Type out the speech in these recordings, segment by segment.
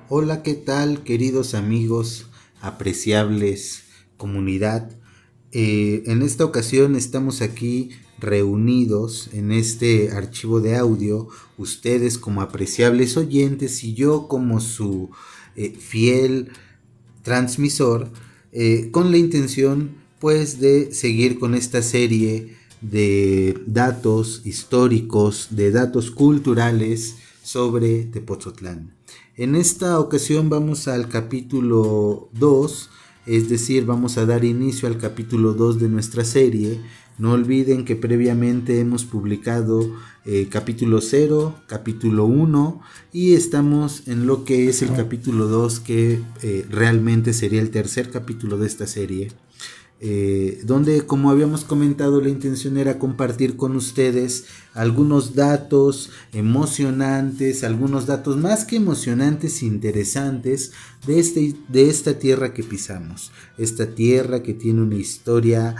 Hola, ¿qué tal, queridos amigos, apreciables comunidad? En esta ocasión estamos aquí reunidos en este archivo de audio, ustedes como apreciables oyentes y yo como su fiel transmisor, con la intención pues de seguir con esta serie de datos históricos, de datos culturales sobre Tepozotlán. En esta ocasión vamos al capítulo 2, es decir, vamos a dar inicio al capítulo 2 de nuestra serie. No olviden que previamente hemos publicado capítulo 0, capítulo 1 y estamos en lo que es el capítulo 2, que realmente sería el tercer capítulo de esta serie. Donde, como habíamos comentado, la intención era compartir con ustedes algunos datos emocionantes, algunos datos más que emocionantes, interesantes de esta tierra que pisamos, esta tierra que tiene una historia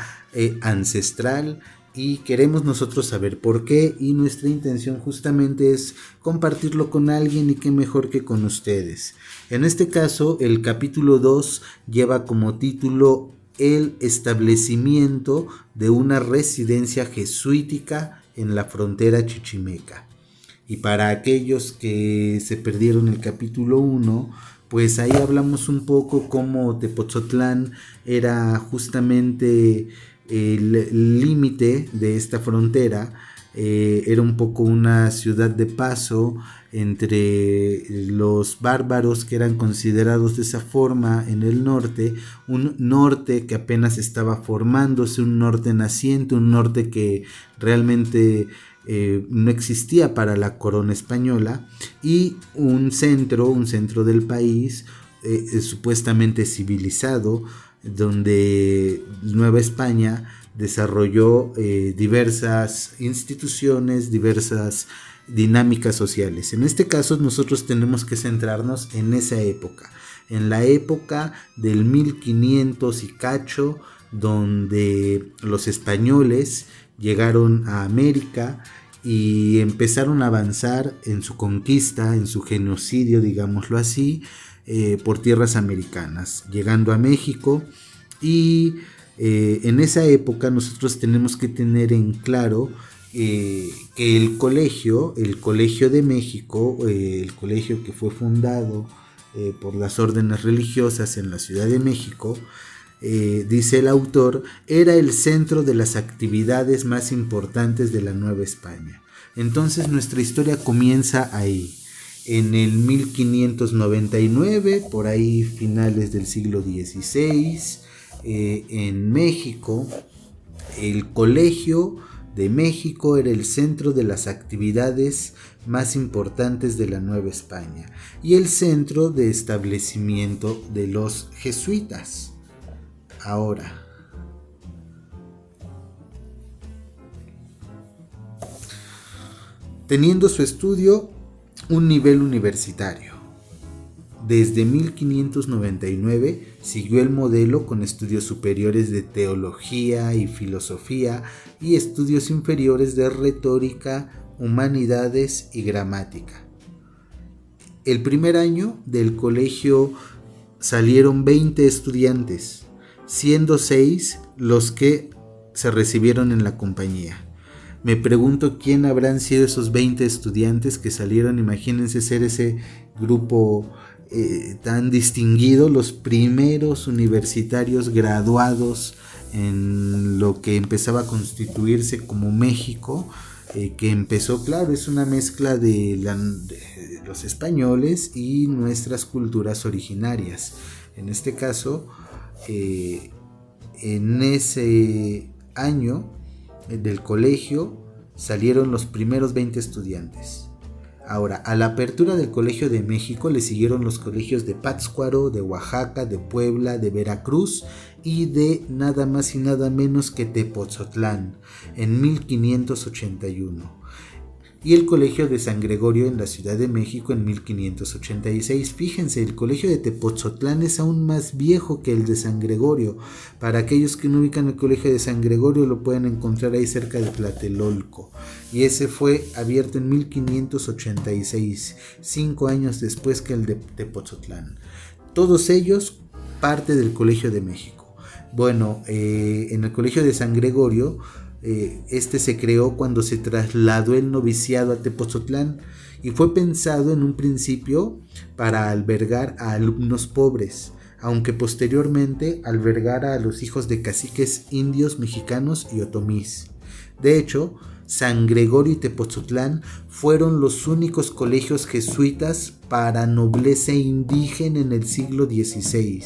ancestral, y queremos nosotros saber por qué, y nuestra intención justamente es compartirlo con alguien, y qué mejor que con ustedes. En este caso, el capítulo 2 lleva como título el establecimiento de una residencia jesuítica en la frontera chichimeca. Y para aquellos que se perdieron el capítulo 1, pues ahí hablamos un poco cómo Tepozotlán era justamente el límite de esta frontera. Era un poco una ciudad de paso entre los bárbaros, que eran considerados de esa forma en el norte, un norte que apenas estaba formándose, un norte naciente, un norte que realmente no existía para la corona española, y un centro del país supuestamente civilizado, donde Nueva España desarrolló diversas instituciones, diversas dinámicas sociales. En este caso nosotros tenemos que centrarnos en esa época, en la época del 1500 y cacho, donde los españoles llegaron a América y empezaron a avanzar en su conquista, en su genocidio, digámoslo así, por tierras americanas, llegando a México. Y en esa época nosotros tenemos que tener en claro que el colegio de México, el colegio que fue fundado por las órdenes religiosas en la Ciudad de México, dice el autor, era el centro de las actividades más importantes de la Nueva España. Entonces nuestra historia comienza ahí, en el 1599, por ahí finales del siglo XVI, en México. El Colegio de México era el centro de las actividades más importantes de la Nueva España y el centro de establecimiento de los jesuitas. Ahora, teniendo su estudio un nivel universitario, desde 1599 siguió el modelo con estudios superiores de teología y filosofía y estudios inferiores de retórica, humanidades y gramática. El primer año del colegio salieron 20 estudiantes, siendo 6 los que se recibieron en la compañía. Me pregunto quién habrán sido esos 20 estudiantes que salieron. Imagínense ser ese grupo tan distinguido, los primeros universitarios graduados en lo que empezaba a constituirse como México, que empezó, claro, es una mezcla de los españoles y nuestras culturas originarias. En este caso, en ese año del colegio salieron los primeros 20 estudiantes. Ahora, a la apertura del Colegio de México le siguieron los colegios de Pátzcuaro, de Oaxaca, de Puebla, de Veracruz y de nada más y nada menos que Tepozotlán en 1581. y el Colegio de San Gregorio en la Ciudad de México en 1586. Fíjense, el Colegio de Tepotzotlán es aún más viejo que el de San Gregorio. Para aquellos que no ubican el Colegio de San Gregorio, lo pueden encontrar ahí cerca de Tlatelolco, y ese fue abierto en 1586, 5 años después que el de Tepotzotlán. Todos ellos parte del Colegio de México. Bueno, en el Colegio de San Gregorio, este se creó cuando se trasladó el noviciado a Tepotzotlán y fue pensado en un principio para albergar a alumnos pobres, aunque posteriormente albergara a los hijos de caciques indios, mexicanos y otomís. De hecho, San Gregorio y Tepotzotlán fueron los únicos colegios jesuitas para nobleza indígena en el siglo XVI,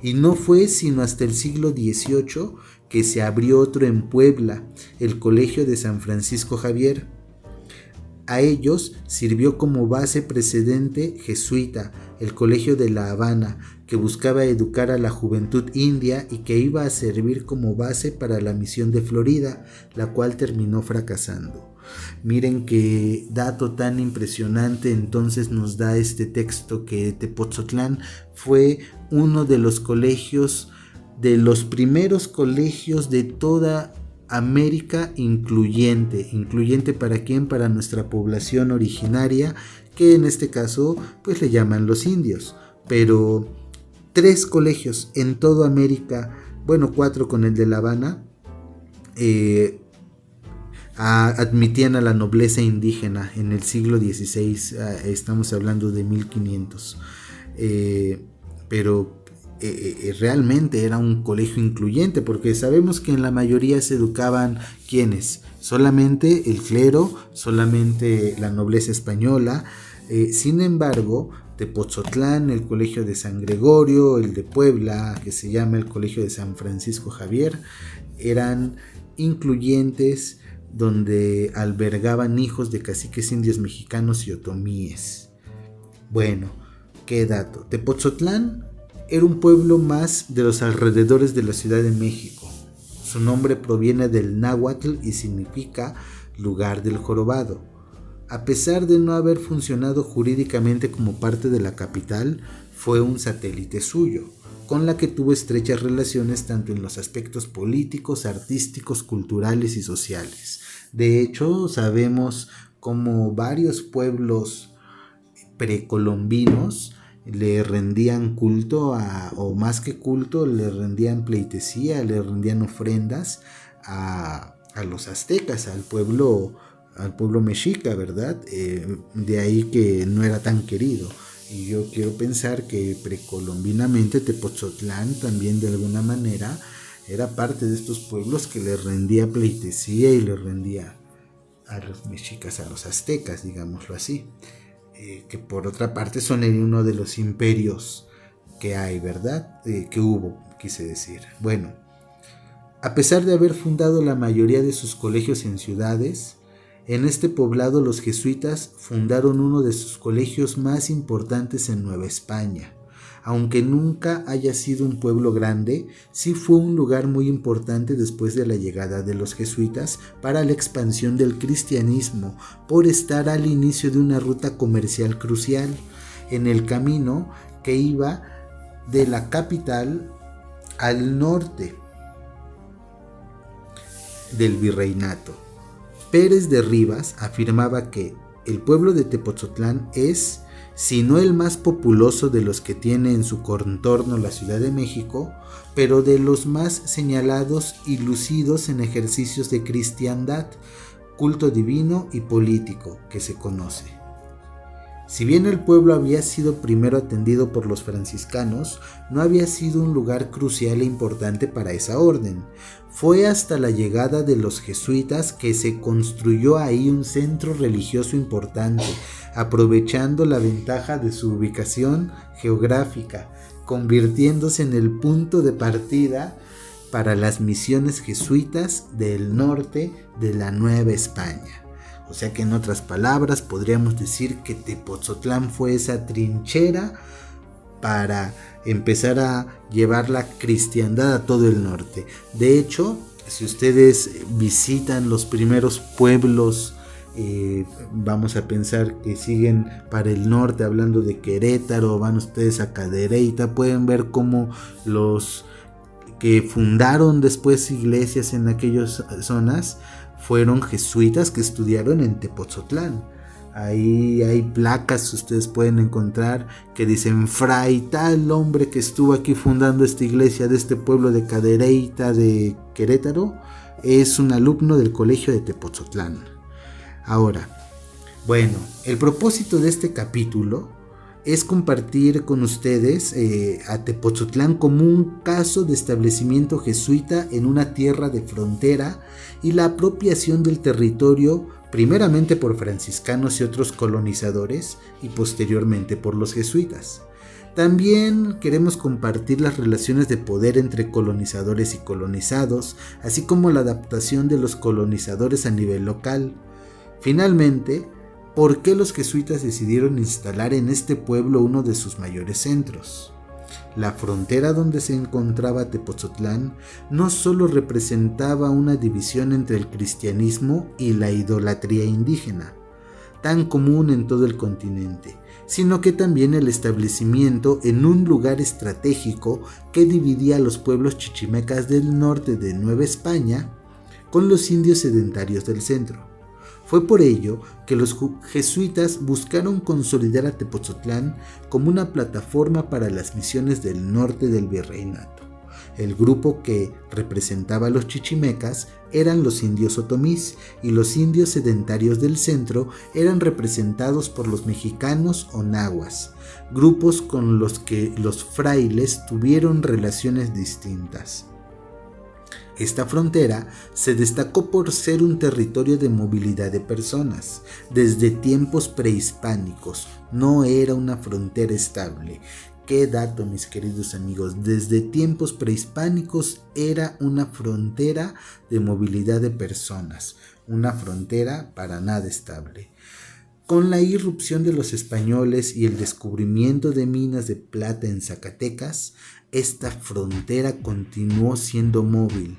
y no fue sino hasta el siglo XVIII que se abrió otro en Puebla, el Colegio de San Francisco Javier. A ellos sirvió como base precedente jesuita el Colegio de La Habana, que buscaba educar a la juventud india y que iba a servir como base para la misión de Florida, la cual terminó fracasando. Miren qué dato tan impresionante entonces nos da este texto, que Tepotzotlán fue uno de los colegios, de los primeros colegios de toda América incluyente ¿para quién? Para nuestra población originaria, que en este caso pues le llaman los indios, pero 3 colegios en toda América, bueno, 4 con el de La Habana, admitían a la nobleza indígena en el siglo XVI, estamos hablando de 1500, pero realmente era un colegio incluyente, porque sabemos que en la mayoría se educaban ¿quiénes? Solamente el clero, solamente la nobleza española. Sin embargo, Tepotzotlán, el Colegio de San Gregorio, el de Puebla, que se llama el Colegio de San Francisco Javier, eran incluyentes, donde albergaban hijos de caciques indios, mexicanos y otomíes. Bueno, qué dato. Tepotzotlán era un pueblo más de los alrededores de la Ciudad de México. Su nombre proviene del náhuatl y significa lugar del jorobado. A pesar de no haber funcionado jurídicamente como parte de la capital, fue un satélite suyo, con la que tuvo estrechas relaciones tanto en los aspectos políticos, artísticos, culturales y sociales. De hecho, sabemos cómo varios pueblos precolombinos le rendían culto, o más que culto, le rendían pleitesía, le rendían ofrendas a los aztecas, al pueblo mexica, ¿verdad? De ahí que no era tan querido. Y yo quiero pensar que precolombinamente Tepotzotlán también de alguna manera era parte de estos pueblos que le rendía pleitesía y le rendía a los mexicas, a los aztecas, digámoslo así. Que por otra parte son uno de los imperios que hay, ¿verdad? Que hubo, quise decir. Bueno, a pesar de haber fundado la mayoría de sus colegios en ciudades, en este poblado los jesuitas fundaron uno de sus colegios más importantes en Nueva España. Aunque nunca haya sido un pueblo grande, sí fue un lugar muy importante después de la llegada de los jesuitas para la expansión del cristianismo, por estar al inicio de una ruta comercial crucial, en el camino que iba de la capital al norte del virreinato. Pérez de Rivas afirmaba que el pueblo de Tepotzotlán es, si no el más populoso de los que tiene en su contorno la Ciudad de México, pero de los más señalados y lucidos en ejercicios de cristiandad, culto divino y político que se conoce. Si bien el pueblo había sido primero atendido por los franciscanos, no había sido un lugar crucial e importante para esa orden. Fue hasta la llegada de los jesuitas que se construyó ahí un centro religioso importante, aprovechando la ventaja de su ubicación geográfica, convirtiéndose en el punto de partida para las misiones jesuitas del norte de la Nueva España. O sea que en otras palabras podríamos decir que Tepotzotlán fue esa trinchera para empezar a llevar la cristiandad a todo el norte. De hecho, si ustedes visitan los primeros pueblos Vamos a pensar que siguen para el norte hablando de Querétaro, van ustedes a Cadereyta, pueden ver cómo los que fundaron después iglesias en aquellas zonas fueron jesuitas que estudiaron en Tepotzotlán. Ahí hay placas, ustedes pueden encontrar, que dicen Fray tal hombre que estuvo aquí fundando esta iglesia de este pueblo de Cadereyta de Querétaro es un alumno del colegio de Tepotzotlán. Ahora, bueno, el propósito de este capítulo es compartir con ustedes a Tepotzotlán como un caso de establecimiento jesuita en una tierra de frontera y la apropiación del territorio primeramente por franciscanos y otros colonizadores y posteriormente por los jesuitas. También queremos compartir las relaciones de poder entre colonizadores y colonizados, así como la adaptación de los colonizadores a nivel local. Finalmente, ¿por qué los jesuitas decidieron instalar en este pueblo uno de sus mayores centros? La frontera donde se encontraba Tepotzotlán no solo representaba una división entre el cristianismo y la idolatría indígena, tan común en todo el continente, sino que también el establecimiento en un lugar estratégico que dividía a los pueblos chichimecas del norte de Nueva España con los indios sedentarios del centro. Fue por ello que los jesuitas buscaron consolidar a Tepotzotlán como una plataforma para las misiones del norte del virreinato. El grupo que representaba a los chichimecas eran los indios otomís y los indios sedentarios del centro eran representados por los mexicanos o nahuas, grupos con los que los frailes tuvieron relaciones distintas. Esta frontera se destacó por ser un territorio de movilidad de personas. Desde tiempos prehispánicos no era una frontera estable. Qué dato, mis queridos amigos, desde tiempos prehispánicos era una frontera de movilidad de personas, una frontera para nada estable. Con la irrupción de los españoles y el descubrimiento de minas de plata en Zacatecas, esta frontera continuó siendo móvil.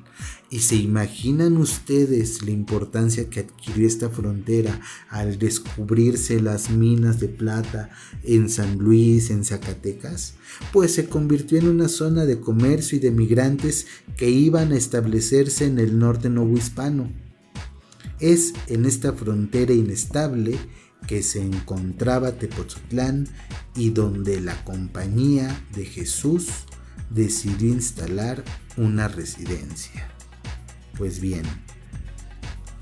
¿Y se imaginan ustedes la importancia que adquirió esta frontera al descubrirse las minas de plata en San Luis, en Zacatecas? Pues se convirtió en una zona de comercio y de migrantes que iban a establecerse en el norte novohispano. Es en esta frontera inestable que se encontraba Tepotzotlán y donde la Compañía de Jesús decidió instalar una residencia. Pues bien,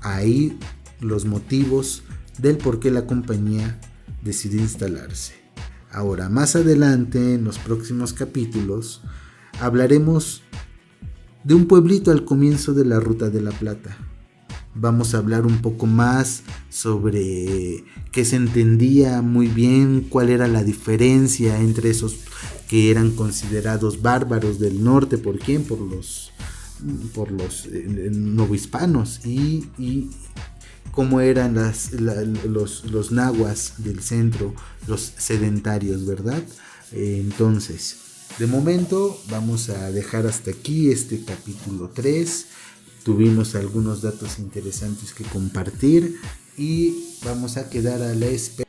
ahí los motivos del por qué la compañía decidió instalarse. Ahora, más adelante, en los próximos capítulos, hablaremos de un pueblito al comienzo de la Ruta de la Plata. Vamos a hablar un poco más sobre qué se entendía muy bien, cuál era la diferencia entre esos que eran considerados bárbaros del norte. ¿Por quién? Por los novohispanos y cómo eran los nahuas del centro, los sedentarios, ¿verdad? Entonces, de momento vamos a dejar hasta aquí este capítulo 3. Tuvimos algunos datos interesantes que compartir y vamos a quedar a la espera